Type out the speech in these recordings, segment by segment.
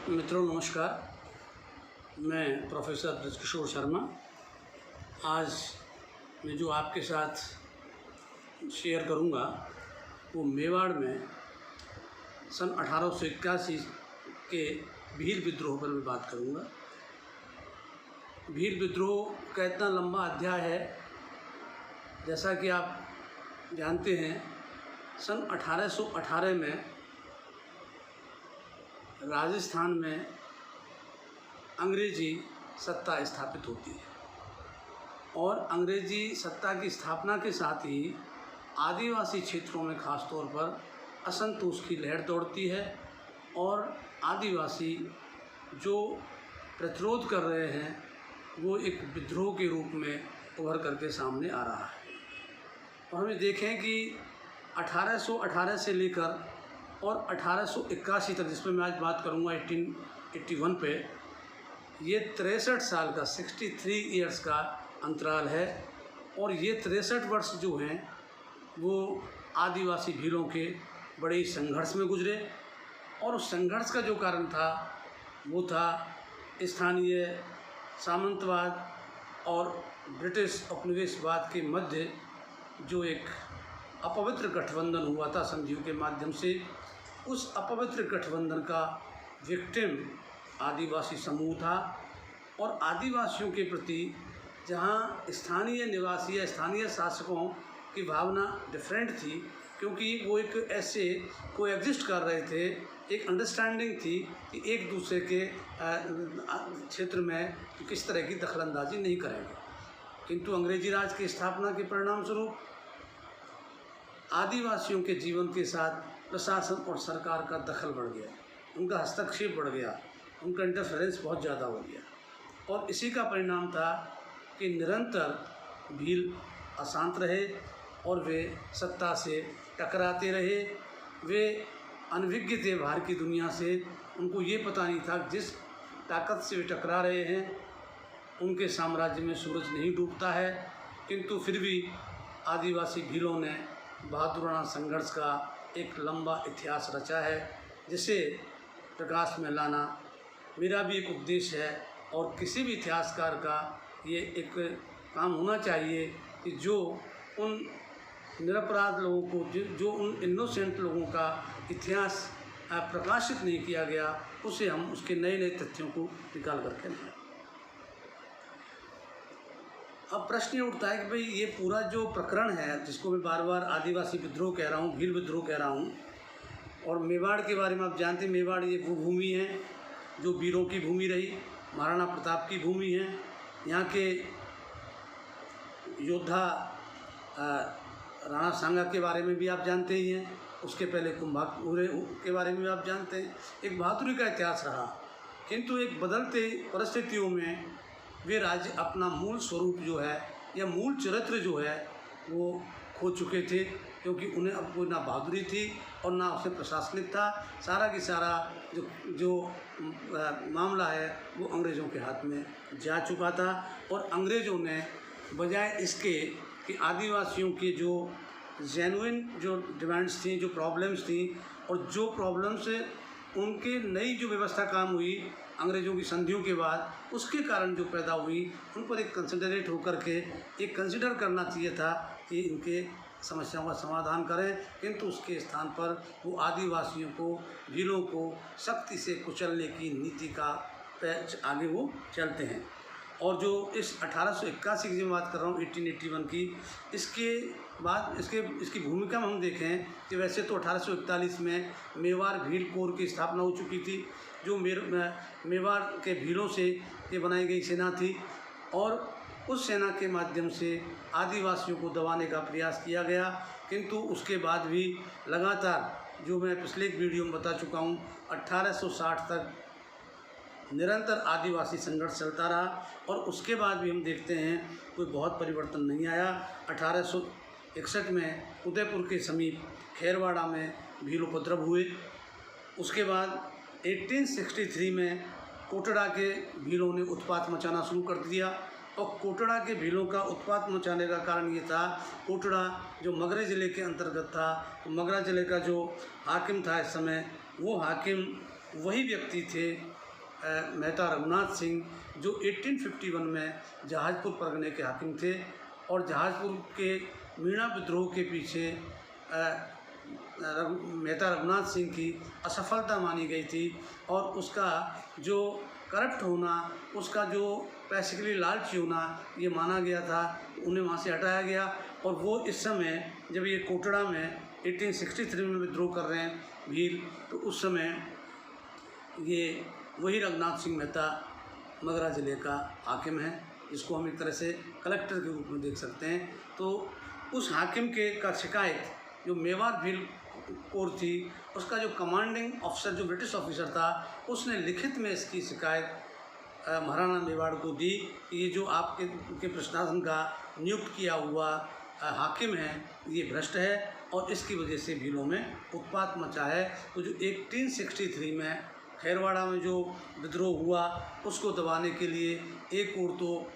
मित्रों नमस्कार, मैं प्रोफेसर ब्रजकिशोर शर्मा। आज मैं जो आपके साथ शेयर करूंगा वो मेवाड़ में सन 1881 के भील विद्रोह पर मैं बात करूंगा। भील विद्रोह का इतना लंबा अध्याय है, जैसा कि आप जानते हैं सन 1818 में राजस्थान में अंग्रेजी सत्ता स्थापित होती है और अंग्रेजी सत्ता की स्थापना के साथ ही आदिवासी क्षेत्रों में ख़ास तौर पर असंतोष की लहर दौड़ती है और आदिवासी जो प्रतिरोध कर रहे हैं वो एक विद्रोह के रूप में उभर करके सामने आ रहा है। और हमें देखें कि 1818 से लेकर और 1881 तक, जिसमें मैं आज बात करूंगा 1881 पे, ये 63 साल का 63 ईयर्स का अंतराल है। और ये 63 वर्ष जो हैं वो आदिवासी भीलों के बड़े संघर्ष में गुजरे। और उस संघर्ष का जो कारण था वो था स्थानीय सामंतवाद और ब्रिटिश उपनिवेशवाद के मध्य जो एक अपवित्र गठबंधन हुआ था संधियों के माध्यम से। उस अपवित्र गठबंधन का विक्टिम आदिवासी समूह था और आदिवासियों के प्रति जहां स्थानीय निवासी या स्थानीय शासकों की भावना डिफरेंट थी, क्योंकि वो एक ऐसे को एग्जिस्ट कर रहे थे, एक अंडरस्टैंडिंग थी कि एक दूसरे के क्षेत्र में किस तरह की दखलंदाजी नहीं करेंगे। किंतु अंग्रेजी राज की स्थापना के परिणाम स्वरूप आदिवासियों के जीवन के साथ प्रशासन और सरकार का दखल बढ़ गया, उनका हस्तक्षेप बढ़ गया, उनका इंटरफेरेंस बहुत ज़्यादा हो गया। और इसी का परिणाम था कि निरंतर भील अशांत रहे और वे सत्ता से टकराते रहे। वे अनभिज्ञ थे बाहर की दुनिया से, उनको ये पता नहीं था जिस ताकत से वे टकरा रहे हैं उनके साम्राज्य में सूरज नहीं डूबता है। किंतु फिर भी आदिवासी भीलों ने बहादुराना संघर्ष का एक लंबा इतिहास रचा है, जिसे प्रकाश में लाना मेरा भी एक उद्देश्य है। और किसी भी इतिहासकार का ये एक काम होना चाहिए कि जो उन निरपराध लोगों को, जो उन इनोसेंट लोगों का इतिहास प्रकाशित नहीं किया गया, उसे हम उसके नए नए तथ्यों को निकाल करके लाएं। अब प्रश्न ये उठता है कि भाई ये पूरा जो प्रकरण है, जिसको मैं बार बार आदिवासी विद्रोह कह रहा हूँ, भील विद्रोह कह रहा हूँ, और मेवाड़ के बारे में आप जानते हैं, मेवाड़ ये वो भूमि है जो वीरों की भूमि रही, महाराणा प्रताप की भूमि है। यहाँ के योद्धा राणा सांगा के बारे में भी आप जानते ही हैं, उसके पहले कुंभाकुरे के बारे में भी आप जानते हैं। एक बहादुरी का इतिहास रहा, किंतु एक बदलते परिस्थितियों में वे राज्य अपना मूल स्वरूप जो है या मूल चरित्र जो है वो खो चुके थे, क्योंकि उन्हें अब कोई ना बहादुरी थी और ना उसे प्रशासनिक था। सारा की सारा जो मामला है वो अंग्रेज़ों के हाथ में जा चुका था। और अंग्रेज़ों ने बजाय इसके कि आदिवासियों के जो जेन्युइन जो डिमांड्स थी, जो प्रॉब्लम्स थी, और जो प्रॉब्लम्स उनके नई जो व्यवस्था काम हुई अंग्रेज़ों की संधियों के बाद, उसके कारण जो पैदा हुई, उन पर एक कंसिडरेट होकर के एक कंसिडर करना चाहिए था कि इनके समस्याओं का समाधान करें। किंतु उसके स्थान पर वो आदिवासियों को, भीलों को सख्ती से कुचलने की नीति का आगे वो चलते हैं। और जो इस 1881 की जो बात कर रहा हूँ, 1881 की, इसके बाद इसकी भूमिका में हम देखें कि वैसे तो 1841 में मेवाड़ भील कोर की स्थापना हो चुकी थी, जो मेवाड़ के भीलों से ये बनाई गई सेना थी। और उस सेना के माध्यम से आदिवासियों को दबाने का प्रयास किया गया। किंतु उसके बाद भी लगातार, जो मैं पिछले एक वीडियो में बता चुका हूँ, 1860 तक निरंतर आदिवासी संघर्ष चलता रहा। और उसके बाद भी हम देखते हैं कोई बहुत परिवर्तन नहीं आया। 1861 में उदयपुर के समीप खेरवाड़ा में भील उपद्रव हुए। उसके बाद 1863 में कोटड़ा के भीलों ने उत्पात मचाना शुरू कर दिया। और कोटड़ा के भीलों का उत्पात मचाने का कारण ये था, कोटड़ा जो मगरा ज़िले के अंतर्गत था, तो मगरा ज़िले का जो हाकिम था इस समय, वो हाकिम वही व्यक्ति थे मेहता रघुनाथ सिंह, जो 1851 में जहाजपुर परगने के हाकिम थे और जहाजपुर के मीणा विद्रोह के पीछे मेहता रघुनाथ सिंह की असफलता मानी गई थी और उसका जो करप्ट होना, उसका जो पैसे के लिए लालची होना, ये माना गया था। उन्हें वहाँ से हटाया गया और वो इस समय जब ये कोटड़ा में 1863 में विद्रोह कर रहे हैं भील, तो उस समय ये वही रघुनाथ सिंह मेहता मगरा ज़िले का हाकिम है, जिसको हम एक तरह से कलेक्टर के रूप में देख सकते हैं। तो उस हाकिम के का शिकायत जो मेवाड़ भील कोर थी, उसका जो कमांडिंग ऑफिसर जो ब्रिटिश ऑफिसर था, उसने लिखित में इसकी शिकायत महाराणा मेवाड़ को दी कि ये जो आपके प्रशासन का नियुक्त किया हुआ हाकिम है, ये भ्रष्ट है और इसकी वजह से भीलों में उत्पात मचा है। तो जो 1863 में खैरवाड़ा में जो विद्रोह हुआ, उसको दबाने के लिए एक ओर तो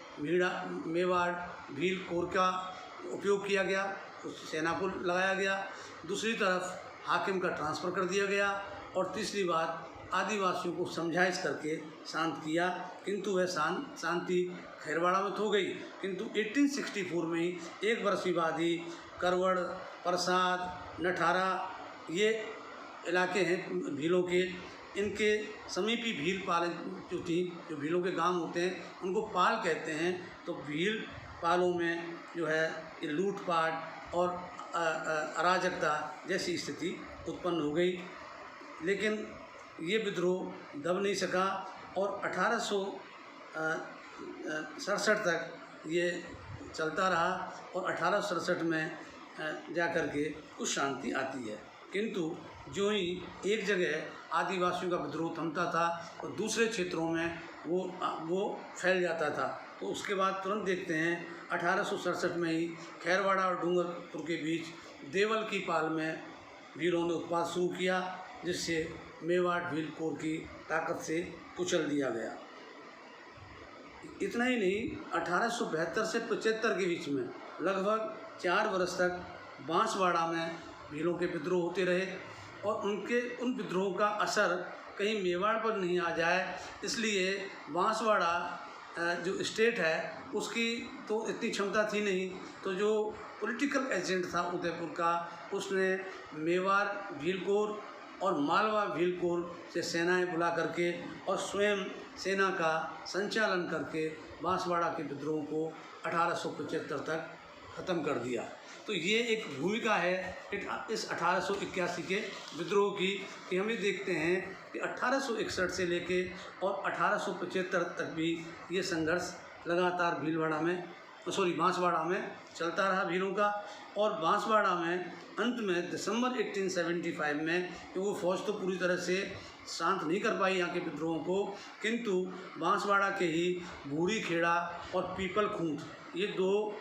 मेवाड़ भील कोर का उपयोग किया गया, उस सेना को लगाया गया, दूसरी तरफ हाकिम का ट्रांसफ़र कर दिया गया और तीसरी बात आदिवासियों को समझाइश करके शांत किया, किंतु वह शांति खैरवाड़ा में तो हो गई, किंतु 1864 में ही एक वर्ष के बाद ही करवड़, प्रसाद, नठारा ये इलाके हैं भीलों के, इनके समीपी भील पाल जो थी, जो भीलों के गांव होते हैं उनको पाल कहते हैं। तो भील पालों में जो है ये लूटपाट और अराजकता जैसी स्थिति उत्पन्न हो गई, लेकिन ये विद्रोह दब नहीं सका और 1867 तक ये चलता रहा और 1867 में जाकर के कुछ शांति आती है। किंतु जो ही एक जगह आदिवासियों का विद्रोह थमता था और दूसरे क्षेत्रों में वो फैल जाता था। तो उसके बाद तुरंत देखते हैं 1867 में ही खैरवाड़ा और डूंगरपुर के बीच देवल की पाल में भीलों ने उत्पात शुरू किया, जिससे मेवाड़ भील कोर की ताकत से कुचल दिया गया। इतना ही नहीं, 1872 से 75 के बीच में लगभग 4 वर्ष तक बांसवाड़ा में भीलों के विद्रोह होते रहे और उन विद्रोहों का असर कहीं मेवाड़ पर नहीं आ जाए, इसलिए बांसवाड़ा जो स्टेट है उसकी तो इतनी क्षमता थी नहीं। तो जो पॉलिटिकल एजेंट था उदयपुर का, उसने मेवाड़ भील कोर और मालवा भील कोर से सेनाएं बुला करके और स्वयं सेना का संचालन करके बांसवाड़ा के विद्रोह को 1875 तक ख़त्म कर दिया। तो ये एक भूमिका है इस 1881 के विद्रोह की, कि हम ये देखते हैं कि 1861 से लेके और 1875 तक भी ये संघर्ष लगातार बांसवाड़ा में चलता रहा भीलों का। और बांसवाड़ा में अंत में दिसंबर 1875 में, कि वो फौज तो पूरी तरह से शांत नहीं कर पाई यहाँ के विद्रोहों को, किंतु बांसवाड़ा के ही भूरी खेड़ा और पीपल खूंट, ये 2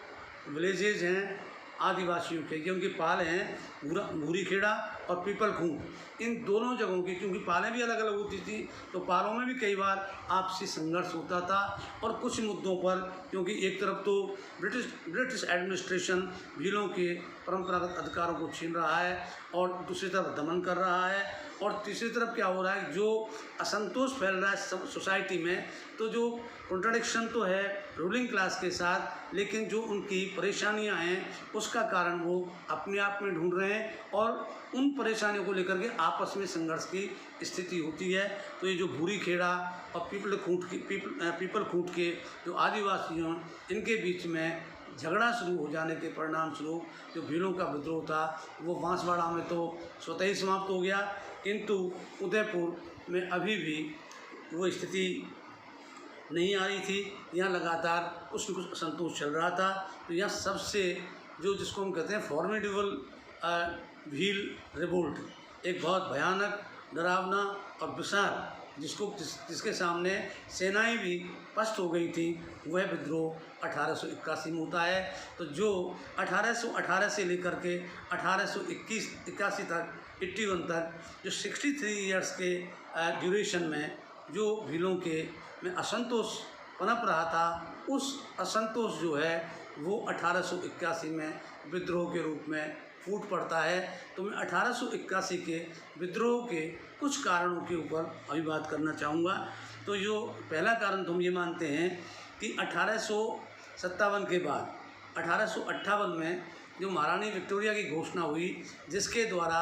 विलेजेज हैं आदिवासियों के, ये उनकी पाल हैं भूरी खेड़ा और पीपल खूंट। इन दोनों जगहों की, क्योंकि पालें भी अलग अलग होती थी, तो पालों में भी कई बार आपसी संघर्ष होता था और कुछ मुद्दों पर, क्योंकि एक तरफ तो ब्रिटिश एडमिनिस्ट्रेशन भीलों के परंपरागत अधिकारों को छीन रहा है और दूसरी तरफ दमन कर रहा है, और तीसरी तरफ क्या हो रहा है, जो असंतोष फैल रहा है सोसाइटी में, तो जो कॉन्ट्रडिक्शन तो है रूलिंग क्लास के साथ, लेकिन जो उनकी परेशानियां हैं उसका कारण वो अपने आप में ढूंढ रहे हैं और उन परेशानियों को लेकर के आपस में संघर्ष की स्थिति होती है। तो ये जो भूरी खेड़ा और पीपल खूंट के जो आदिवासी हैं, इनके बीच में झगड़ा शुरू हो जाने के परिणाम स्वरूप जो भीलों का विद्रोह था वो बांसवाड़ा में तो स्वतः ही समाप्त हो गया, किंतु उदयपुर में अभी भी वो स्थिति नहीं आ रही थी। यहाँ लगातार कुछ न कुछ असंतोष चल रहा था। तो यहाँ सबसे जिसको हम कहते हैं फॉर्मिडेबल भील रिवोल्ट, एक बहुत भयानक, डरावना और विशाल, जिसके सामने सेनाएं भी पस्त हो गई थी, वह विद्रोह 1881 में होता है। तो जो 1818 से लेकर के 1881 तक 81 तक जो 63 ईयर्स के ड्यूरेशन में जो भीलों के में असंतोष पनप रहा था, उस असंतोष जो है वो 1881 में विद्रोह के रूप में फूट पड़ता है। तो मैं 1881 के विद्रोह के कुछ कारणों के ऊपर अभी बात करना चाहूँगा। तो जो पहला कारण तो हम ये मानते हैं कि 1857 के बाद 1858 में जो महारानी विक्टोरिया की घोषणा हुई, जिसके द्वारा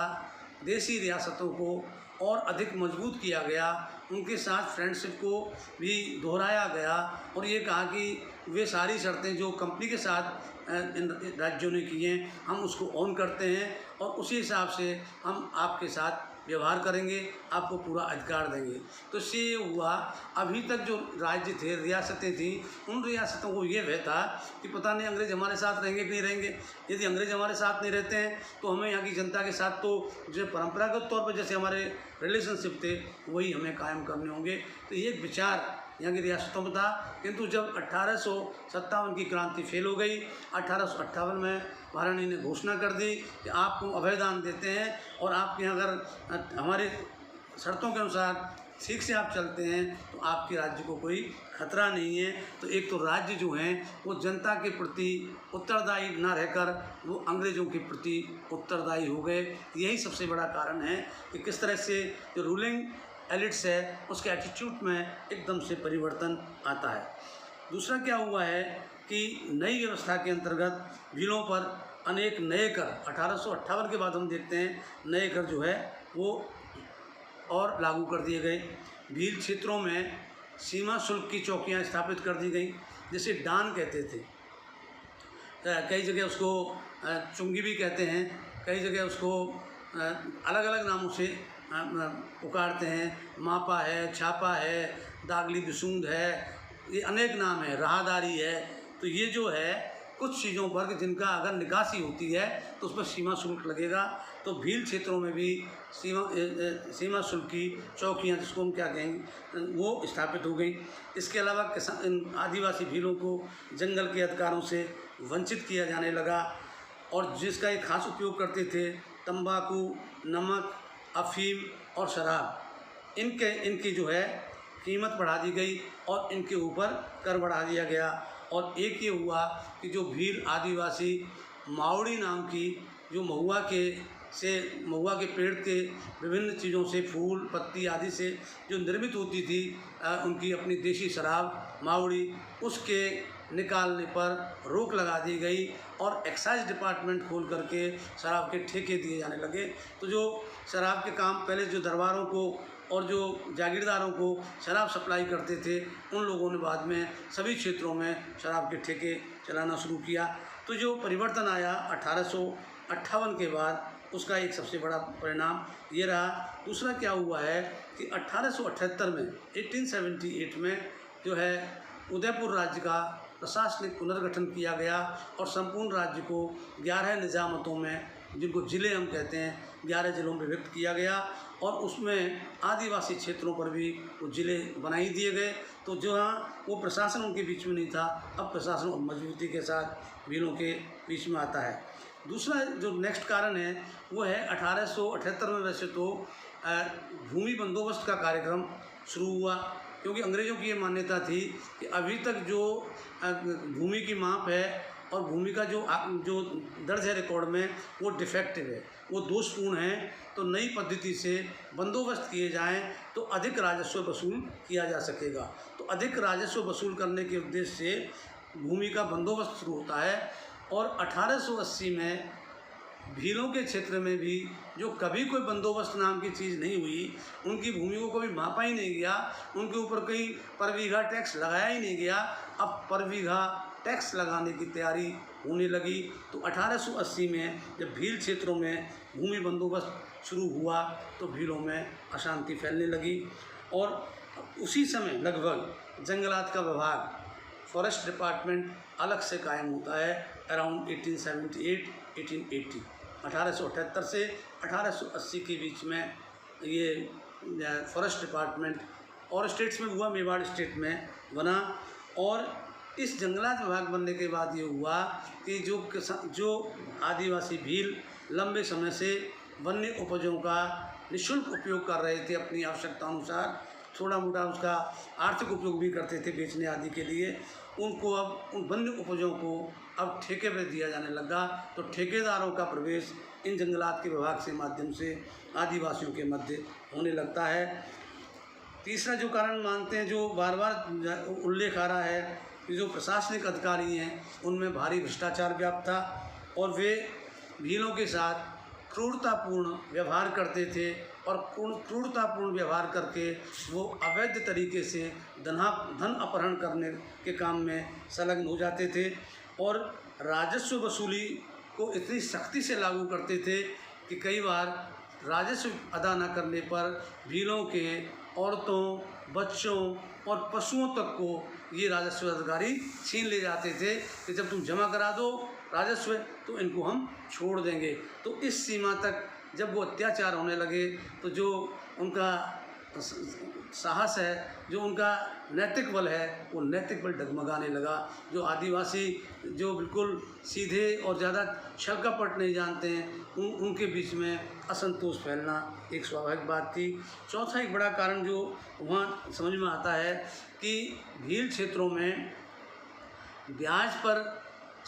देसी रियासतों को और अधिक मजबूत किया गया, उनके साथ फ्रेंडशिप को भी दोहराया गया और ये कहा कि वे सारी शर्तें जो कंपनी के साथ इन राज्यों ने की हैं, हम उसको ऑन करते हैं और उसी हिसाब से हम आपके साथ व्यवहार करेंगे, आपको पूरा अधिकार देंगे। तो इससे ये हुआ, अभी तक जो राज्य थे, रियासतें थीं, उन रियासतों को ये भय था कि पता नहीं अंग्रेज़ हमारे साथ रहेंगे कि नहीं रहेंगे। यदि अंग्रेज़ हमारे साथ नहीं रहते हैं तो हमें यहाँ की जनता के साथ तो जो परंपरागत तौर पर जैसे हमारे रिलेशनशिप थे वही हमें कायम करने होंगे। तो ये विचार यहाँ की रियासतों में था। किंतु जब 1857 की क्रांति फेल हो गई, 1858 में महारानी ने घोषणा कर दी कि आपको अभयदान देते हैं और आपके यहाँ अगर हमारे शर्तों के अनुसार ठीक से आप चलते हैं तो आपके राज्य को कोई खतरा नहीं है। तो एक तो राज्य जो हैं वो जनता के प्रति उत्तरदायी ना रहकर वो अंग्रेज़ों के प्रति उत्तरदायी हो गए। यही सबसे बड़ा कारण है कि किस तरह से जो रूलिंग एलिट्स है उसके एटीट्यूड में एकदम से परिवर्तन आता है। दूसरा क्या हुआ है कि नई व्यवस्था के अंतर्गत भीलों पर अनेक नए कर 1858 के बाद हम देखते हैं नए कर जो है वो और लागू कर दिए गए। भील क्षेत्रों में सीमा शुल्क की चौकियां स्थापित कर दी गई, जिसे डान कहते थे। कई जगह उसको चुंगी भी कहते हैं, कई जगह उसको अलग अलग नामों से पुकारते हैं। मापा है, छापा है, दागली बिसूंद है, ये अनेक नाम है, राहदारी है। तो ये जो है कुछ चीज़ों पर कि जिनका अगर निकासी होती है तो उस पर सीमा शुल्क लगेगा। तो भील क्षेत्रों में भी सीमा शुल्क की चौकियाँ, जिसको हम क्या कहेंगे, वो स्थापित हो गई। इसके अलावा आदिवासी भीलों को जंगल के अधिकारों से वंचित किया जाने लगा और जिसका एक खास उपयोग करते थे तंबाकू, नमक, अफीम और शराब। इनकी जो है कीमत बढ़ा दी गई और इनके ऊपर कर बढ़ा दिया गया। और एक ये हुआ कि जो भील आदिवासी मावड़ी नाम की जो महुआ के पेड़ के विभिन्न चीज़ों से, फूल पत्ती आदि से जो निर्मित होती थी उनकी अपनी देशी शराब मावड़ी, उसके निकालने पर रोक लगा दी गई और एक्साइज डिपार्टमेंट खोल करके शराब के ठेके दिए जाने लगे। तो जो शराब के काम पहले जो दरबारों को और जो जागीरदारों को शराब सप्लाई करते थे, उन लोगों ने बाद में सभी क्षेत्रों में शराब के ठेके चलाना शुरू किया। तो जो परिवर्तन आया 1858 के बाद, उसका एक सबसे बड़ा परिणाम ये रहा। दूसरा क्या हुआ है कि 1878 में 1878 में जो है उदयपुर राज्य का प्रशासनिक पुनर्गठन किया गया और संपूर्ण राज्य को 11 निजामतों में, जिनको ज़िले हम कहते हैं, 11 ज़िलों में विभक्त किया गया और उसमें आदिवासी क्षेत्रों पर भी वो ज़िले बनाई दिए गए। तो जहाँ वो प्रशासन उनके बीच में नहीं था, अब प्रशासन और मजबूती के साथ भीलों के बीच में आता है। दूसरा जो नेक्स्ट कारण है वो है 1878 में वैसे तो भूमि बंदोबस्त का कार्यक्रम शुरू हुआ, क्योंकि अंग्रेज़ों की ये मान्यता थी कि अभी तक जो भूमि की माप है और भूमि का जो दर्ज है रिकॉर्ड में वो डिफेक्टिव है, वो दोषपूर्ण है। तो नई पद्धति से बंदोबस्त किए जाएं तो अधिक राजस्व वसूल किया जा सकेगा। तो अधिक राजस्व वसूल करने के उद्देश्य से भूमि का बंदोबस्त शुरू होता है। और 1880 में भीलों के क्षेत्र में भी जो कभी कोई बंदोबस्त नाम की चीज़ नहीं हुई, उनकी भूमि को कभी मापा ही नहीं गया, उनके ऊपर कोई पर बीघा टैक्स लगाया ही नहीं गया, अब पर बीघा टैक्स लगाने की तैयारी होने लगी। तो 1880 में जब भील क्षेत्रों में भूमि बंदोबस्त शुरू हुआ तो भीलों में अशांति फैलने लगी। और उसी समय लगभग जंगलात का विभाग, फॉरेस्ट डिपार्टमेंट अलग से कायम होता है अराउंड 1878 1878 से 1880 के बीच में ये फॉरेस्ट डिपार्टमेंट और स्टेट्स में हुआ, मेवाड़ स्टेट में बना। और इस जंगलात विभाग बनने के बाद ये हुआ कि जो आदिवासी भील लंबे समय से वन्य उपजों का निःशुल्क उपयोग कर रहे थे, अपनी आवश्यकता अनुसार थोड़ा मोटा उसका आर्थिक उपयोग भी करते थे बेचने आदि के लिए, उनको अब उन वन्य उपजों को अब ठेके पे दिया जाने लगा। तो ठेकेदारों का प्रवेश इन जंगलात के विभाग से माध्यम से आदिवासियों के मध्य होने लगता है। तीसरा जो कारण मानते हैं, जो बार बार उल्लेख आ रहा है, कि जो प्रशासनिक अधिकारी हैं उनमें भारी भ्रष्टाचार व्याप्त था और वे भीलों के साथ क्रूरतापूर्ण व्यवहार करते थे और क्रूरतापूर्ण व्यवहार करके वो अवैध तरीके से धन अपहरण करने के काम में संलग्न हो जाते थे और राजस्व वसूली को इतनी सख्ती से लागू करते थे कि कई बार राजस्व अदा न करने पर भीलों के औरतों, बच्चों और पशुओं तक को ये राजस्व अधिकारी छीन ले जाते थे कि जब तुम जमा करा दो राजस्व तो इनको हम छोड़ देंगे। तो इस सीमा तक जब वो अत्याचार होने लगे तो जो उनका साहस है, जो उनका नैतिक बल है, वो नैतिक बल डगमगाने लगा। जो आदिवासी जो बिल्कुल सीधे और ज़्यादा छल कपट नहीं जानते हैं, उनके बीच में असंतोष फैलना एक स्वाभाविक बात थी। चौथा एक बड़ा कारण जो वहाँ समझ में आता है कि भील क्षेत्रों में ब्याज पर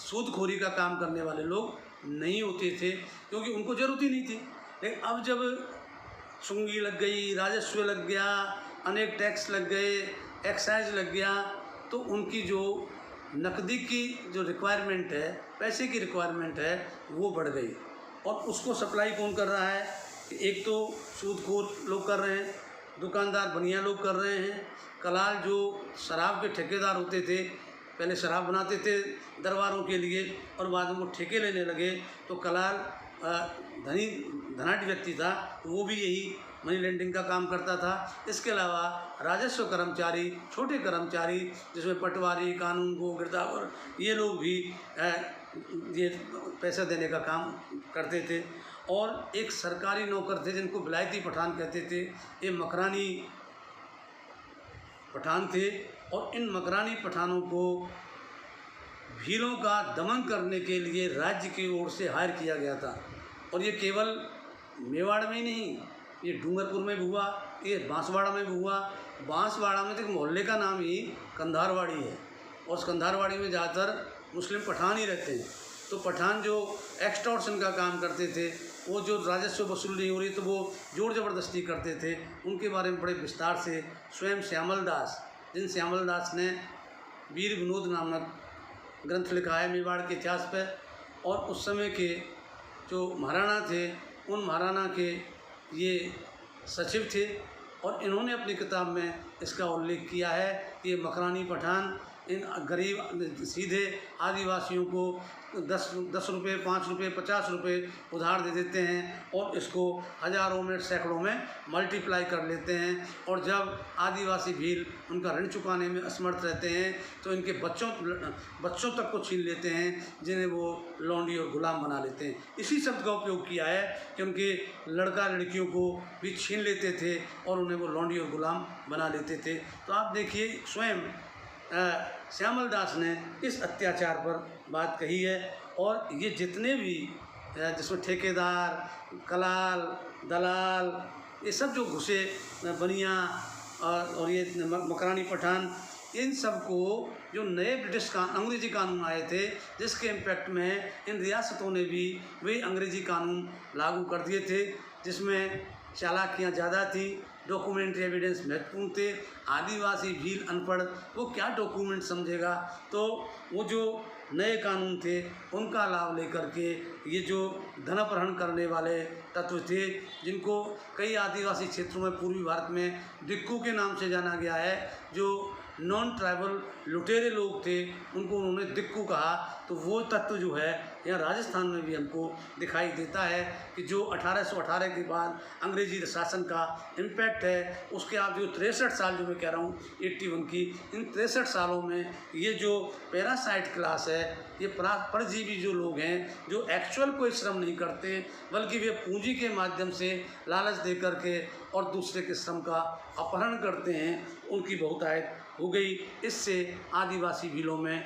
सूदखोरी का काम करने वाले लोग नहीं होते थे, क्योंकि उनको ज़रूरत ही नहीं थी। लेकिन अब जब चुंगी लग गई, राजस्व लग गया, अनेक टैक्स लग गए, एक्साइज लग गया, तो उनकी जो नकदी की जो रिक्वायरमेंट है, पैसे की रिक्वायरमेंट है, वो बढ़ गई। और उसको सप्लाई कौन कर रहा है? एक तो सूदखोर लोग कर रहे हैं, दुकानदार बनिया लोग कर रहे हैं, कलाल जो शराब के ठेकेदार होते थे, पहले शराब बनाते थे दरबारों के लिए और बाद में वो ठेके लेने लगे। तो कलाल धनाढ़ व्यक्ति था, वो भी यही मनी लेंडिंग का काम करता था। इसके अलावा राजस्व कर्मचारी, छोटे कर्मचारी जिसमें पटवारी, कानून गो, गिरदावर, ये लोग भी ये पैसा देने का काम करते थे। और एक सरकारी नौकर थे जिनको विलायती पठान कहते थे, ये मकरानी पठान थे और इन मकरानी पठानों को भीलों का दमन करने के लिए राज्य की ओर से हायर किया गया था। और ये केवल मेवाड़ में ही नहीं, ये डूंगरपुर में भी हुआ, ये बांसवाड़ा में भी हुआ। बांसवाड़ा में तो एक मोहल्ले का नाम ही कंधारवाड़ी है और उस कंधारवाड़ी में ज़्यादातर मुस्लिम पठान ही रहते हैं। तो पठान जो एक्सटॉर्शन का काम करते थे, वो जो राजस्व वसूल नहीं हो रही तो वो जोर ज़बरदस्ती करते थे, उनके बारे में बड़े विस्तार से स्वयं श्यामल दास, जिन श्यामल दास ने वीर विनोद नामक ग्रंथ लिखा है मेवाड़ के इतिहास पर। और उस समय के जो महाराणा थे, उन महाराणा के ये सचिव थे और इन्होंने अपनी किताब में इसका उल्लेख किया है कि ये मकरानी पठान इन गरीब सीधे आदिवासियों को 10 रुपये, 5 रुपये, 50 रुपये उधार दे देते हैं और इसको हज़ारों में, सैकड़ों में मल्टीप्लाई कर लेते हैं। और जब आदिवासी भील उनका ऋण चुकाने में असमर्थ रहते हैं तो इनके बच्चों तक को छीन लेते हैं, जिन्हें वो लौंडी और गुलाम बना लेते हैं। इसी शब्द का उपयोग किया है कि उनके लड़का लड़कियों को भी छीन लेते थे और उन्हें वो लौंडी और गुलाम बना लेते थे। तो आप देखिए स्वयं श्यामल दास ने इस अत्याचार पर बात कही है। और ये जितने भी जिसमें ठेकेदार, कलाल, दलाल, ये सब जो घुसे बनिया और ये मकरानी पठान, इन सब को जो नए अंग्रेज़ी कानून आए थे, जिसके इम्पैक्ट में इन रियासतों ने भी वही अंग्रेज़ी कानून लागू कर दिए थे, जिसमें चालाकियाँ ज़्यादा थी, डॉक्यूमेंट्री एविडेंस महत्वपूर्ण थे। आदिवासी भील अनपढ़ वो क्या डॉक्यूमेंट समझेगा? तो वो जो नए कानून थे उनका लाभ लेकर के ये जो धन अपहरण करने वाले तत्व थे, जिनको कई आदिवासी क्षेत्रों में पूर्वी भारत में दिक्कू के नाम से जाना गया है, जो नॉन ट्राइबल लुटेरे लोग थे, उनको उन्होंने दिक्कू कहा। तो वो तत्व जो है यहाँ राजस्थान में भी हमको दिखाई देता है कि जो 1818 के बाद अंग्रेजी शासन का इम्पैक्ट है, उसके आप जो 63 साल जो मैं कह रहा हूँ 81 की, इन 63 सालों में ये जो पैरासाइट क्लास है, ये परजीवी जो लोग हैं, जो एक्चुअल कोई श्रम नहीं करते बल्कि वे पूंजी के माध्यम से लालच दे करके और दूसरे के श्रम का अपहरण करते हैं, उनकी बहुतायत हो गई। इससे आदिवासी भीलों में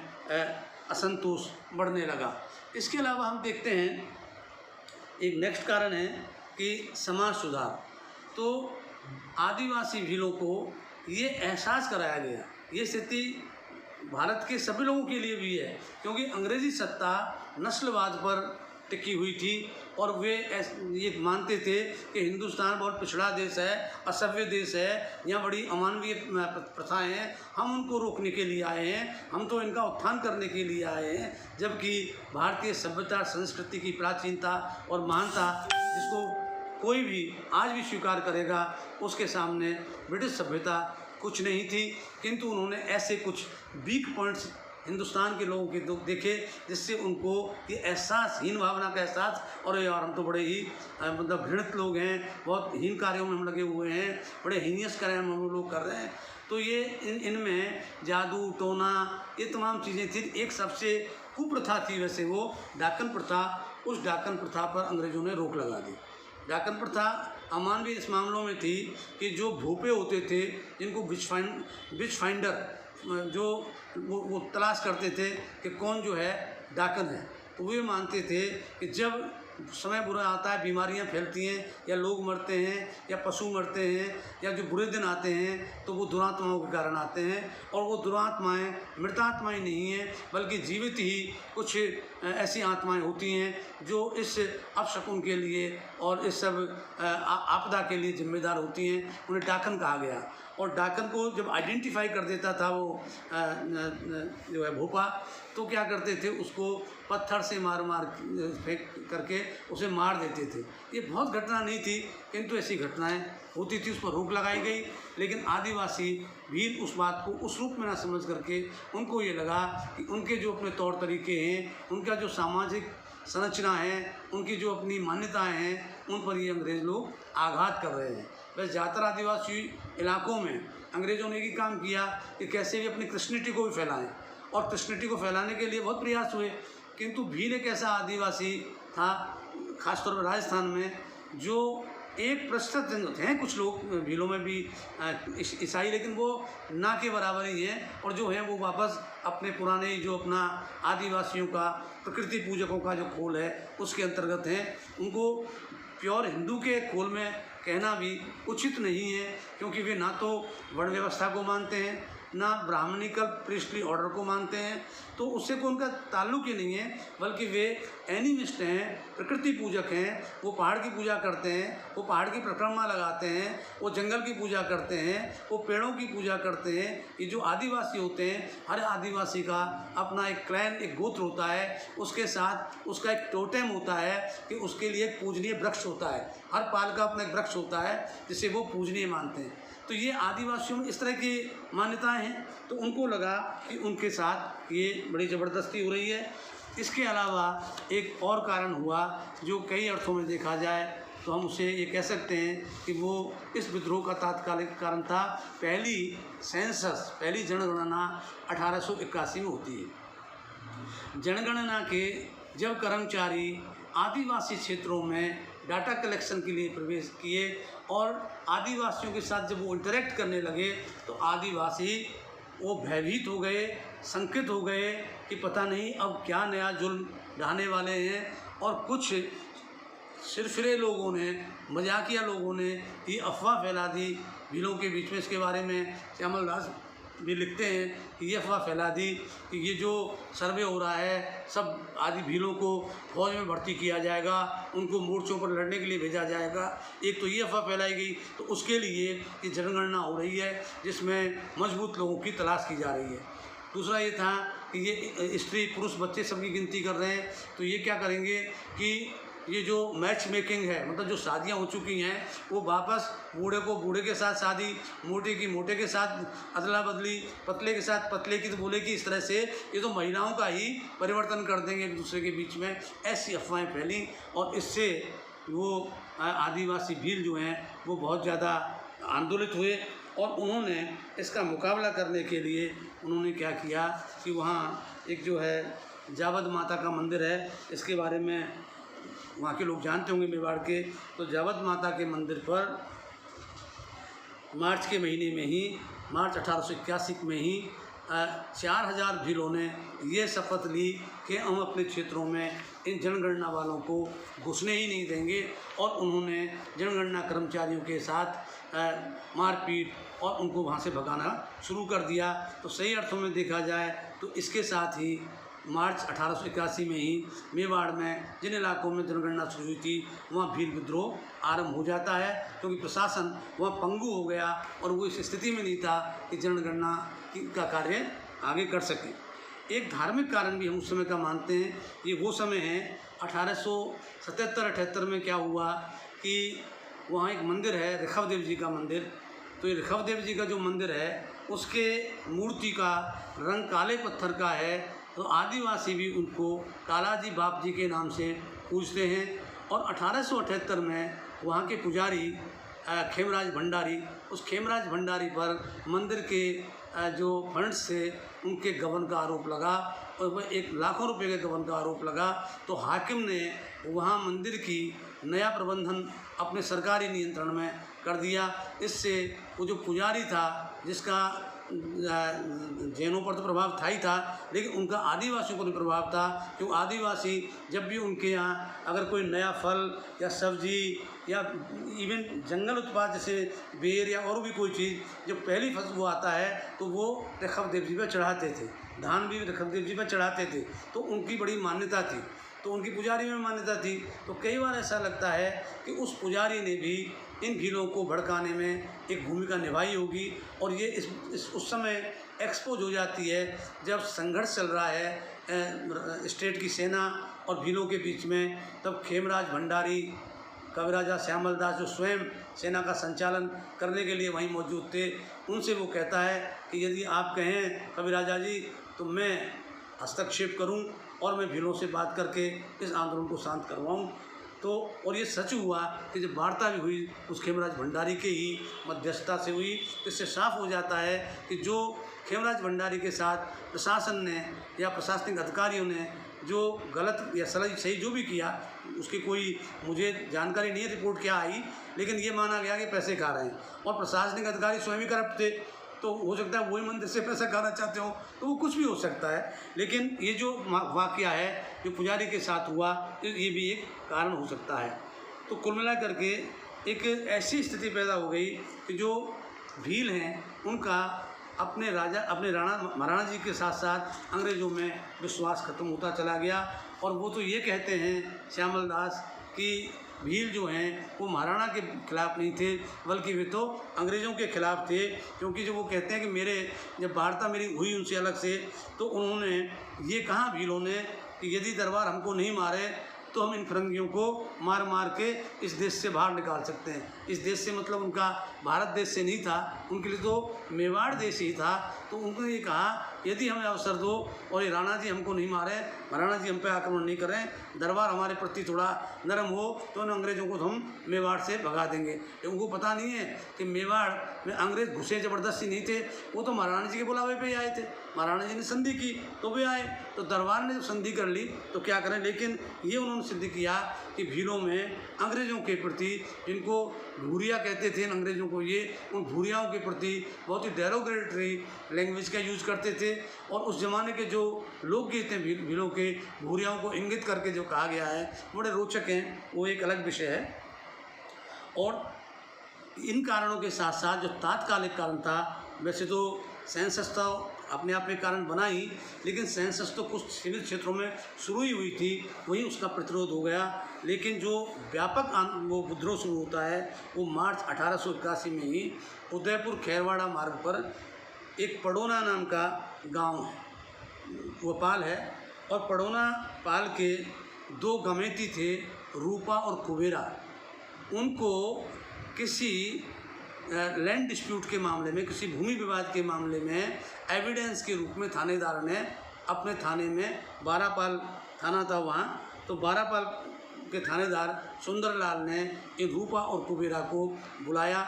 असंतोष बढ़ने लगा। इसके अलावा हम देखते हैं एक नेक्स्ट कारण है कि समाज सुधार। तो आदिवासी भीलों को ये एहसास कराया गया, ये स्थिति भारत के सभी लोगों के लिए भी है, क्योंकि अंग्रेज़ी सत्ता नस्लवाद पर टिकी हुई थी और वे ये मानते थे कि हिंदुस्तान बहुत पिछड़ा देश है, असभ्य देश है, यहाँ बड़ी अमानवीय प्रथाएं हैं, हम उनको रोकने के लिए आए हैं, हम तो इनका उत्थान करने के लिए आए हैं। जबकि भारतीय सभ्यता संस्कृति की प्राचीनता और महानता जिसको कोई भी आज भी स्वीकार करेगा, उसके सामने ब्रिटिश सभ्यता कुछ नहीं थी। किंतु उन्होंने ऐसे कुछ वीक पॉइंट्स हिंदुस्तान के लोगों के देखे जिससे उनको ये एहसास, हीन भावना का एहसास, और यार हम तो बड़े ही मतलब घृणित लोग हैं, बहुत हीन कार्यों में हम लगे हुए हैं, बड़े हीनियस कार्य हम लोग कर रहे हैं। तो ये इनमें जादू टोना ये तमाम चीज़ें थी। एक सबसे कुप्रथा थी वैसे वो डाकन प्रथा। उस डाकन प्रथा पर अंग्रेज़ों ने रोक लगा दी। डाकन प्रथा अमानवीय इस मामलों में थी कि जो भूपे होते थे, जिनको विच फाइंडर जो वो तलाश करते थे कि कौन जो है डाकन है, तो वे मानते थे कि जब समय बुरा आता है, बीमारियां फैलती हैं, या लोग मरते हैं, या पशु मरते हैं, या जो बुरे दिन आते हैं, तो वो दुरात्माओं के कारण आते हैं। और वो दुरात्माएं मृतात्माएं नहीं हैं, बल्कि जीवित ही कुछ ऐसी आत्माएं होती हैं जो इस अपशकुन के लिए और इस सब आपदा के लिए जिम्मेदार होती हैं। उन्हें डाकन कहा गया। और डाकन को जब आइडेंटिफाई कर देता था वो जो है भोपा, तो क्या करते थे, उसको पत्थर से मार फेंक करके उसे मार देते थे। ये बहुत घटना नहीं थी, किंतु ऐसी घटनाएं होती थी, उस पर रोक लगाई गई। लेकिन आदिवासी भी उस बात को उस रूप में ना समझ करके उनको ये लगा कि उनके जो अपने तौर तरीके हैं, उनका जो सामाजिक संरचना है, उनकी जो अपनी मान्यताएं हैं, उन पर ये अंग्रेज़ लोग आघात कर रहे हैं। वैसे ज़्यादातर आदिवासी इलाकों में अंग्रेज़ों ने एक ही काम किया कि कैसे भी अपनी क्रिश्चियनिटी को भी फैलाएं, और क्रिश्चियनिटी को फैलाने के लिए बहुत प्रयास हुए। किंतु भील एक ऐसा आदिवासी था, खासतौर पर राजस्थान में, जो एक प्रतिशत हैं कुछ लोग भीलों में भी ईसाई, लेकिन वो ना के बराबर ही हैं। और जो हैं वो वापस अपने पुराने जो अपना आदिवासियों का प्रकृति पूजकों का जो खोल है उसके अंतर्गत हैं। उनको प्योर हिंदू के खोल में कहना भी उचित नहीं है, क्योंकि वे ना तो वर्ण व्यवस्था को मानते हैं, ना ब्राह्मणिकल प्रीस्टली ऑर्डर को मानते हैं। तो उससे कोई उनका ताल्लुक ही नहीं है, बल्कि वे एनिमिस्ट हैं, प्रकृति पूजक हैं। वो पहाड़ की पूजा करते हैं, वो पहाड़ की परिक्रमा लगाते हैं, वो जंगल की पूजा करते हैं, वो पेड़ों की पूजा करते हैं। ये जो आदिवासी होते हैं, हर आदिवासी का अपना एक क्लैन, एक गोत्र होता है, उसके साथ उसका एक टोटेम होता है कि उसके लिए एक पूजनीय वृक्ष होता है। हर पाल का अपना एक वृक्ष होता है जिसे वो पूजनीय मानते हैं। तो ये आदिवासियों में इस तरह की मान्यताएं हैं, तो उनको लगा कि उनके साथ ये बड़ी ज़बरदस्ती हो रही है। इसके अलावा एक और कारण हुआ जो कई अर्थों में देखा जाए तो हम उसे ये कह सकते हैं कि वो इस विद्रोह का तात्कालिक कारण था। पहली सेंसस, पहली जनगणना 1881 में होती है। जनगणना के जब कर्मचारी आदिवासी क्षेत्रों में डाटा कलेक्शन के लिए प्रवेश किए और आदिवासियों के साथ जब वो इंटरेक्ट करने लगे, तो आदिवासी वो भयभीत हो गए, शंकित हो गए कि पता नहीं अब क्या नया जुल्म ढाने वाले हैं। और कुछ सिरफिरे लोगों ने, मजाकिया लोगों ने ये अफवाह फैला दी भीलों के बीच में। इसके बारे में श्यामल दास भी लिखते हैं कि ये अफवाह फैला दी कि ये जो सर्वे हो रहा है, सब आदि भीलों को फौज में भर्ती किया जाएगा, उनको मोर्चों पर लड़ने के लिए भेजा जाएगा। एक तो ये अफवाह फैलाई गई, तो उसके लिए ये जनगणना हो रही है जिसमें मजबूत लोगों की तलाश की जा रही है। दूसरा ये था कि ये स्त्री पुरुष बच्चे सबकी गिनती कर रहे हैं, तो ये क्या करेंगे कि ये जो मैच मेकिंग है, मतलब जो शादियां हो चुकी हैं, वो वापस बूढ़े को बूढ़े के साथ शादी, मोटे की मोटे के साथ अदला बदली, पतले के साथ पतले की तो बोले कि इस तरह से ये तो महिलाओं का ही परिवर्तन कर देंगे एक दूसरे के बीच में। ऐसी अफवाहें फैली और इससे वो आदिवासी भील जो हैं वो बहुत ज़्यादा आंदोलित हुए। और उन्होंने इसका मुकाबला करने के लिए उन्होंने क्या किया कि वहाँ एक जो है जावद माता का मंदिर है, इसके बारे में वहाँ के लोग जानते होंगे मेवाड़ के। तो जावद माता के मंदिर पर मार्च के महीने में ही, मार्च 1881 में ही 4000 भीलों ने ये शपथ ली कि हम अपने क्षेत्रों में इन जनगणना वालों को घुसने ही नहीं देंगे, और उन्होंने जनगणना कर्मचारियों के साथ मारपीट और उनको वहाँ से भगाना शुरू कर दिया। तो सही अर्थों में देखा जाए तो इसके साथ ही मार्च 1881 में ही मेवाड़ में जिन इलाकों में जनगणना शुरू हुई थी वहाँ भील विद्रोह आरंभ हो जाता है, क्योंकि प्रशासन वहाँ पंगु हो गया और वो इस स्थिति में नहीं था कि जनगणना का कार्य आगे कर सके। एक धार्मिक कारण भी हम उस समय का मानते हैं। ये वो समय है 1877-78 में क्या हुआ कि वहाँ एक मंदिर है ऋषभदेव जी का मंदिर। तो ये ऋषभदेव जी का जो मंदिर है उसके मूर्ति का रंग काले पत्थर का है, तो आदिवासी भी उनको कालाजी बाप जी के नाम से पूजते हैं। और 1878 में वहाँ के पुजारी खेमराज भंडारी, उस खेमराज भंडारी पर मंदिर के जो फंड्स थे उनके गबन का आरोप लगा, और वह 1 लाखों रुपए के गबन का आरोप लगा। तो हाकिम ने वहाँ मंदिर की नया प्रबंधन अपने सरकारी नियंत्रण में कर दिया। इससे वो जो पुजारी था जिसका जैनों पर तो प्रभाव था ही था, लेकिन उनका आदिवासियों पर भी प्रभाव था, क्योंकि आदिवासी जब भी उनके यहाँ अगर कोई नया फल या सब्जी या इवन जंगल उत्पाद जैसे बेर या और भी कोई चीज़ जब पहली फसल वो आता है तो वो ऋषभदेव जी पर चढ़ाते थे, धान भी ऋषभदेव जी पर चढ़ाते थे। तो उनकी बड़ी मान्यता थी, तो उनकी पुजारी में मान्यता थी। तो कई बार ऐसा लगता है कि उस पुजारी ने भी इन भीलों को भड़काने में एक भूमिका निभाई होगी, और ये उस समय एक्सपोज हो जाती है जब संघर्ष चल रहा है स्टेट की सेना और भीलों के बीच में। तब खेमराज भंडारी, कविराजा श्यामल दास जो स्वयं सेना का संचालन करने के लिए वहीं मौजूद थे, उनसे वो कहता है कि यदि आप कहें कविराजा जी तो मैं हस्तक्षेप करूं और मैं भीलों से बात करके इस आंदोलन को शांत करवाऊं। तो और ये सच हुआ कि जब वार्ता भी हुई उस खेमराज भंडारी के ही मध्यस्थता से हुई। इससे साफ हो जाता है कि जो खेमराज भंडारी के साथ प्रशासन ने या प्रशासनिक अधिकारियों ने जो गलत या सही जो भी किया, उसकी कोई मुझे जानकारी नहीं है, रिपोर्ट क्या आई, लेकिन ये माना गया कि पैसे खा रहे हैं, और प्रशासनिक अधिकारी स्वयं ही करप्ट थे। तो हो सकता है वही मंदिर से पैसा खाना चाहते हो, तो वो कुछ भी हो सकता है। लेकिन ये जो वाकया है जो पुजारी के साथ हुआ, ये भी एक कारण हो सकता है। तो कुल मिला करके एक ऐसी स्थिति पैदा हो गई कि जो भील हैं उनका अपने राणा महाराणा जी के साथ साथ अंग्रेज़ों में विश्वास खत्म होता चला गया। और वो तो ये कहते हैं श्यामल दास कि भील जो हैं वो महाराणा के खिलाफ नहीं थे, बल्कि वे तो अंग्रेज़ों के खिलाफ थे। क्योंकि जो वो कहते हैं कि जब वार्ता मेरी हुई उनसे अलग से, तो उन्होंने ये कहा भीलों ने कि यदि दरबार हमको नहीं मारे तो हम इन फिरंगियों को मार मार के इस देश से बाहर निकाल सकते हैं। इस देश से मतलब उनका भारत देश से नहीं था, उनके लिए तो मेवाड़ देश ही था। तो उन्होंने ये कहा यदि हमें अवसर दो और ये राणा जी हमको नहीं मारे, महाराणा जी हम पे आक्रमण नहीं करें, दरबार हमारे प्रति थोड़ा नरम हो, तो उन अंग्रेज़ों को तो हम मेवाड़ से भगा देंगे। उनको पता नहीं है कि मेवाड़ में अंग्रेज़ घुसे ज़बरदस्ती नहीं थे, वो तो महाराणा जी के बुलावे पे ही आए थे। महाराणा जी ने संधि की तो वे आए, तो दरबार ने जब संधि कर ली तो क्या करें। लेकिन ये उन्होंने सिद्ध किया कि भीलों में अंग्रेज़ों के प्रति, जिनको भूरिया कहते थे अंग्रेज़ों को, ये उन भूरियाओं के प्रति बहुत ही डेरोगेटरी लैंग्वेज का यूज़ करते थे। और उस ज़माने के जो लोकगीत हैं भीलों के, भूरियाओं को इंगित करके जो कहा गया है, बड़े रोचक हैं, वो एक अलग विषय है। और इन कारणों के साथ साथ जो तात्कालिक कारण था, वैसे तो सेंसस तो अपने आप में कारण बना ही, लेकिन सेंसस तो कुछ सीमित क्षेत्रों में शुरू ही हुई थी, वहीं उसका प्रतिरोध हो गया। लेकिन जो व्यापक वो विद्रोह शुरू होता है वो मार्च 1881 में ही उदयपुर खैरवाड़ा मार्ग पर एक पड़ोना नाम का गांव है, वो पाल है। और पड़ोना पाल के 2 गमेती थे, रूपा और कुबेरा। उनको किसी लैंड डिस्प्यूट के मामले में, किसी भूमि विवाद के मामले में एविडेंस के रूप में थानेदार ने अपने थाने में, बारापाल थाना था वहाँ, तो बारापाल के थानेदार सुंदरलाल ने इन रूपा और कुबेरा को बुलाया।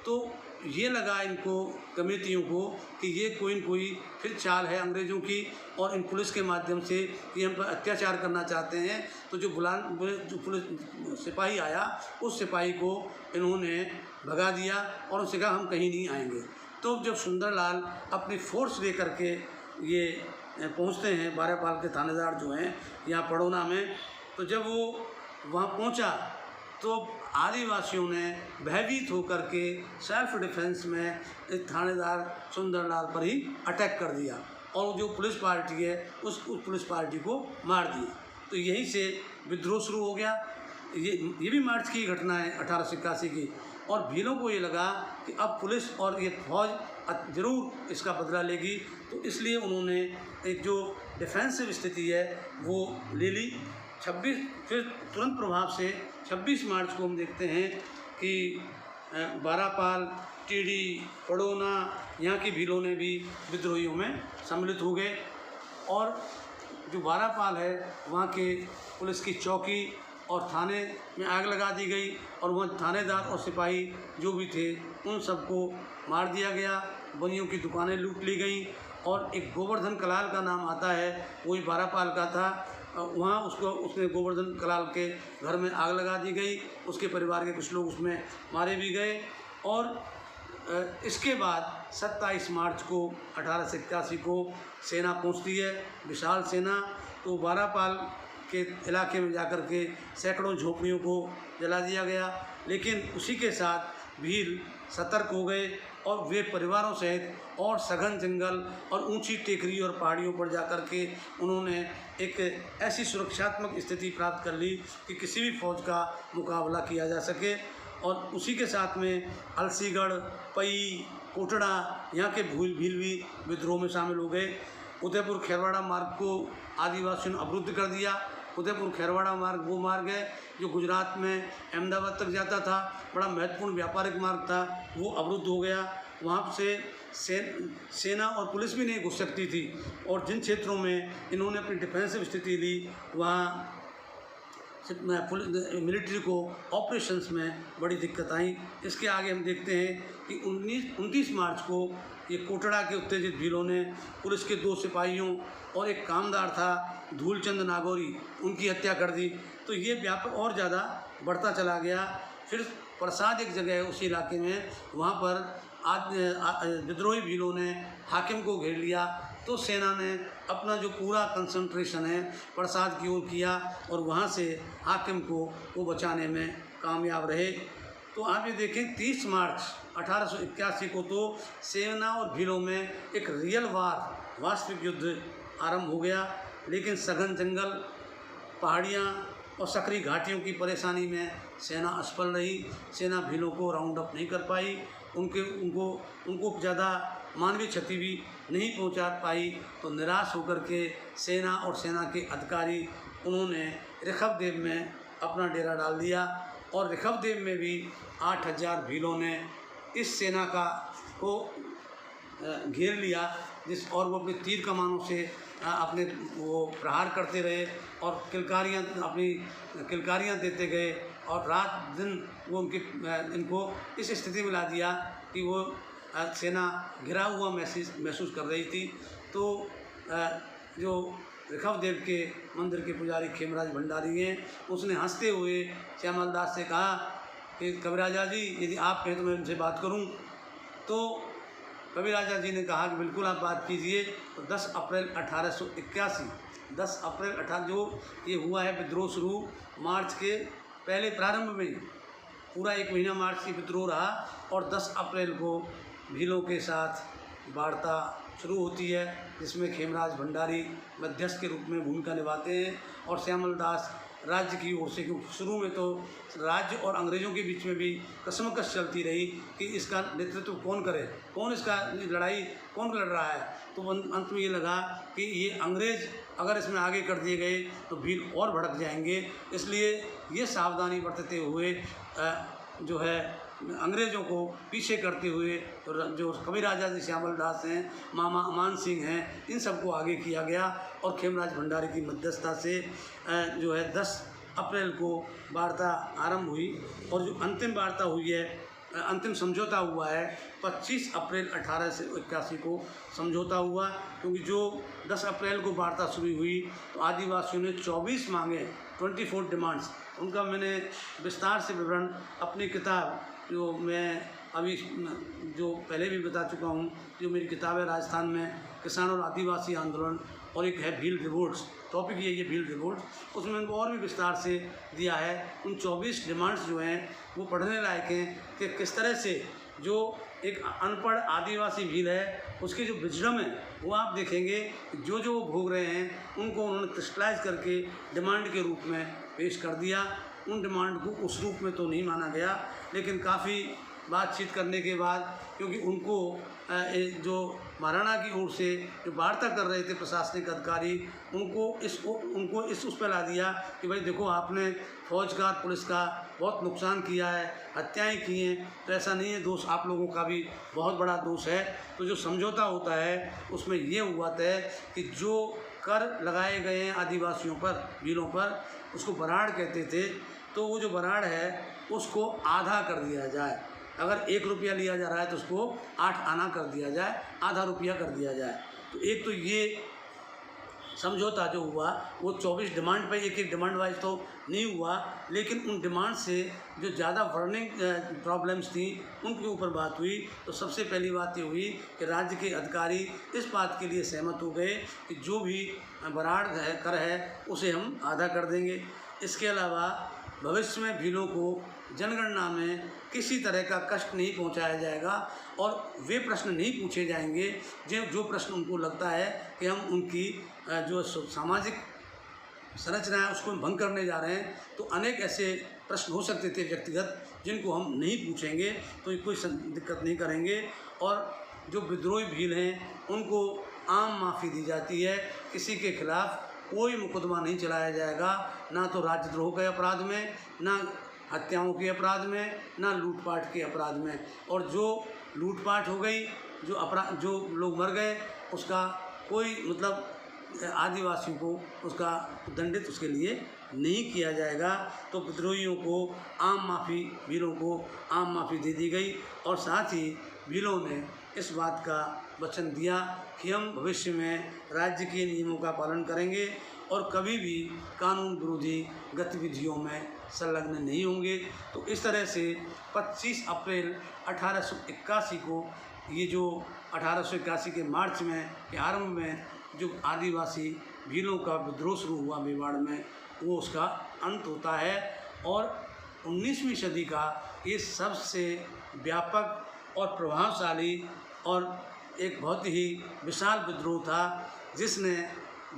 तो ये लगा इनको कमेटियों को कि ये कोई न कोई फिर चाल है अंग्रेज़ों की, और इन पुलिस के माध्यम से कि हम पर अत्याचार करना चाहते हैं। तो जो पुलिस सिपाही आया, उस सिपाही को इन्होंने भगा दिया और उससे कहा हम कहीं नहीं आएंगे। तो जब सुंदरलाल अपनी फोर्स लेकर के ये पहुंचते हैं, बारापाल के थानेदार जो हैं यहाँ पड़ोना में, तो जब वो वहाँ पहुंचा तो आदिवासियों ने भयभीत होकर के सेल्फ डिफेंस में इस थानेदार सुंदरलाल पर ही अटैक कर दिया और जो पुलिस पार्टी है उस पुलिस पार्टी को मार दिया। तो यहीं से विद्रोह शुरू हो गया। ये भी मार्च की घटना है 1881 की। और भीलों को ये लगा कि अब पुलिस और ये फौज ज़रूर इसका बदला लेगी, तो इसलिए उन्होंने एक जो डिफेंसिव स्थिति है वो ले ली। 26 फिर तुरंत प्रभाव से 26 मार्च को हम देखते हैं कि बारापाल, टीडी, पड़ोना यहाँ की भीलों ने भी विद्रोहियों में सम्मिलित हो गए और जो बारापाल है वहाँ के पुलिस की चौकी और थाने में आग लगा दी गई और वहाँ थानेदार और सिपाही जो भी थे उन सबको मार दिया गया। बनियों की दुकानें लूट ली गई और एक गोवर्धन कलाल का नाम आता है, वही बारापाल का था। वहाँ उसने गोवर्धन कलाल के घर में आग लगा दी गई, उसके परिवार के कुछ लोग उसमें मारे भी गए। और इसके बाद 27 मार्च को 1881 को सेना पहुँचती है, विशाल सेना। तो बारापाल के इलाके में जाकर के सैकड़ों झोपड़ियों को जला दिया गया, लेकिन उसी के साथ भील सतर्क हो गए और वे परिवारों सहित और सघन जंगल और ऊंची टेकरी और पहाड़ियों पर जाकर के उन्होंने एक ऐसी सुरक्षात्मक स्थिति प्राप्त कर ली कि किसी भी फौज का मुकाबला किया जा सके। और उसी के साथ में अलसीगढ़, पई, कोटड़ा यहाँ के भील भी विद्रोह में शामिल हो गए। उदयपुर खैरवाड़ा मार्ग को आदिवासियों ने अवरुद्ध कर दिया। उदयपुर खैरवाड़ा मार्ग वो मार्ग है जो गुजरात में अहमदाबाद तक जाता था, बड़ा महत्वपूर्ण व्यापारिक मार्ग था, वो अवरुद्ध हो गया। वहाँ से सेना और पुलिस भी नहीं घुस सकती थी और जिन क्षेत्रों में इन्होंने अपनी डिफेंसिव स्थिति ली वहाँ मिलिट्री को ऑपरेशंस में बड़ी दिक्कत आई। इसके आगे हम देखते हैं कि 29 मार्च को ये कोटड़ा के उत्तेजित भीलों ने पुलिस के 2 सिपाहियों और एक कामदार था धूलचंद नागौरी, उनकी हत्या कर दी। तो ये व्यापक और ज़्यादा बढ़ता चला गया। फिर प्रसाद एक जगह है उसी इलाके में, वहाँ पर विद्रोही भीलों ने हाकिम को घेर लिया। तो सेना ने अपना जो पूरा कंसंट्रेशन है प्रसाद की ओर किया और वहाँ से हाकिम को वो बचाने में कामयाब रहे। तो आप ये देखें 30 मार्च 1881 को तो सेना और भीलों में एक रियल वार, वास्तविक युद्ध आरंभ हो गया। लेकिन सघन जंगल, पहाड़ियाँ और सकरी घाटियों की परेशानी में सेना असफल रही। सेना भीलों को राउंड अप नहीं कर पाई, उनको ज़्यादा मानवीय क्षति भी नहीं पहुंचा पाई। तो निराश होकर के सेना और सेना के अधिकारी उन्होंने ऋषभदेव में अपना डेरा डाल दिया और ऋषभदेव में भी 8000 भीलों ने इस सेना को घेर लिया और वो अपने तीर कमानों से अपने वो प्रहार करते रहे और किलकारियाँ देते गए और रात दिन वो इनको इस स्थिति में ला दिया कि वो सेना घिरा हुआ महसूस कर रही थी। तो जो ऋषभदेव के मंदिर के पुजारी खेमराज भंडारी हैं, उसने हंसते हुए श्यामल दास से कहा कि कविराजा जी यदि आप कहें तो मैं उनसे बात करूं। तो कविराजा जी ने कहा कि बिल्कुल आप बात कीजिए। तो 10 अप्रैल 1881 जो ये हुआ है विद्रोह शुरू मार्च के पहले प्रारंभ में, पूरा 1 महीना मार्च की विद्रोह रहा और 10 अप्रैल को भीलों के साथ वार्ता शुरू होती है जिसमें खेमराज भंडारी मध्यस्थ के रूप में भूमिका निभाते हैं और श्यामल दास राज्य की ओर से, क्योंकि शुरू में तो राज्य और अंग्रेज़ों के बीच में भी कशमकश चलती रही कि इसका नेतृत्व कौन करे, कौन इसका लड़ाई कौन लड़ रहा है। तो अंत में ये लगा कि ये अंग्रेज़ अगर इसमें आगे कर दिए गए तो भील और भड़क जाएंगे। इसलिए ये सावधानी बरतते हुए जो है अंग्रेज़ों को पीछे करते हुए जो कविराजा जी श्यामल दास हैं, मामा अमान सिंह हैं, इन सबको आगे किया गया और खेमराज भंडारी की मध्यस्थता से जो है 10 अप्रैल को वार्ता आरंभ हुई और जो अंतिम वार्ता हुई है, अंतिम समझौता हुआ है 25 अप्रैल 1881 को समझौता हुआ। क्योंकि जो 10 अप्रैल को वार्ता शुरू हुई तो आदिवासियों ने 24 मांगे, 24 डिमांड्स, उनका मैंने विस्तार से विवरण अपनी किताब जो मैं अभी जो पहले भी बता चुका हूँ, जो मेरी किताब है राजस्थान में किसान और आदिवासी आंदोलन, और एक है भील रिवोल्ट्स, टॉपिक ये भील रिवोल्ट, उसमें उनको और भी विस्तार से दिया है। उन 24 डिमांड्स जो हैं वो पढ़ने लायक हैं कि किस तरह से जो एक अनपढ़ आदिवासी भील है उसकी जो विजडम है वो आप देखेंगे, जो वो भोग रहे हैं उनको उन्होंने क्रिस्टलाइज करके डिमांड के रूप में पेश कर दिया। उन डिमांड को उस रूप में तो नहीं माना गया, लेकिन काफ़ी बातचीत करने के बाद, क्योंकि उनको जो महाराणा की ओर से जो वार्ता कर रहे थे प्रशासनिक अधिकारी, उनको इस उस पर ला दिया कि भाई देखो आपने फौज का पुलिस का बहुत नुकसान किया है, हत्याएं की हैं, तो ऐसा नहीं है, दोष आप लोगों का भी बहुत बड़ा दोष है। तो जो समझौता होता है उसमें ये हुआ तय कि जो कर लगाए गए हैं आदिवासियों पर, भीलों पर, उसको बराड़ कहते थे, तो वो जो बराड़ है उसको आधा कर दिया जाए। अगर 1 रुपया लिया जा रहा है तो उसको 8 आना कर दिया जाए, आधा रुपया कर दिया जाए। तो एक तो ये समझौता जो हुआ वो 24 डिमांड पर एक डिमांड वाइज तो नहीं हुआ, लेकिन उन डिमांड से जो ज़्यादा बर्निंग प्रॉब्लम्स थी उनके ऊपर बात हुई। तो सबसे पहली बात ये हुई कि राज्य के अधिकारी इस बात के लिए सहमत हो गए कि जो भी बराड़ कर है उसे हम आधा कर देंगे। इसके अलावा भविष्य में भीलों को जनगणना में किसी तरह का कष्ट नहीं पहुंचाया जाएगा और वे प्रश्न नहीं पूछे जाएंगे जो प्रश्न उनको लगता है कि हम उनकी जो सामाजिक संरचना है उसको हम भंग करने जा रहे हैं। तो अनेक ऐसे प्रश्न हो सकते थे व्यक्तिगत, जिनको हम नहीं पूछेंगे, तो कोई दिक्कत नहीं करेंगे। और जो विद्रोही भील हैं उनको आम माफ़ी दी जाती है, किसी के खिलाफ कोई मुकदमा नहीं चलाया जाएगा, ना तो राजद्रोह के अपराध में, ना हत्याओं के अपराध में, ना लूटपाट के अपराध में। और जो लूटपाट हो गई, जो लोग मर गए, उसका कोई मतलब आदिवासियों को उसका दंडित उसके लिए नहीं किया जाएगा। तो विद्रोहियों को आम माफ़ी, भीलों को आम माफ़ी दे दी गई। और साथ ही भीलों ने इस बात का वचन दिया कि हम भविष्य में राज्य के नियमों का पालन करेंगे और कभी भी कानून विरोधी गतिविधियों में संलग्न नहीं होंगे। तो इस तरह से 25 अप्रैल 1881 को, ये जो 1881 के मार्च में के आरंभ में जो आदिवासी भीलों का विद्रोह शुरू हुआ मेवाड़ में, वो उसका अंत होता है। और 19वीं सदी का ये सबसे व्यापक और प्रभावशाली और एक बहुत ही विशाल विद्रोह था, जिसने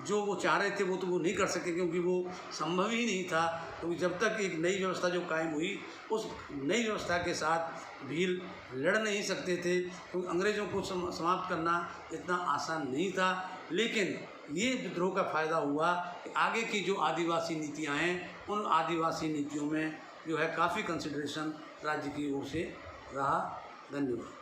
जो वो चाह रहे थे वो तो वो नहीं कर सके, क्योंकि वो संभव ही नहीं था। क्योंकि जब तक एक नई व्यवस्था जो कायम हुई, उस नई व्यवस्था के साथ भील लड़ नहीं सकते थे, क्योंकि अंग्रेज़ों को समाप्त करना इतना आसान नहीं था। लेकिन ये विद्रोह का फ़ायदा हुआ कि आगे की जो आदिवासी नीतियाँ हैं, उन आदिवासी नीतियों में जो है काफ़ी कंसिडरेशन राज्य की ओर से रहा। धन्यवाद।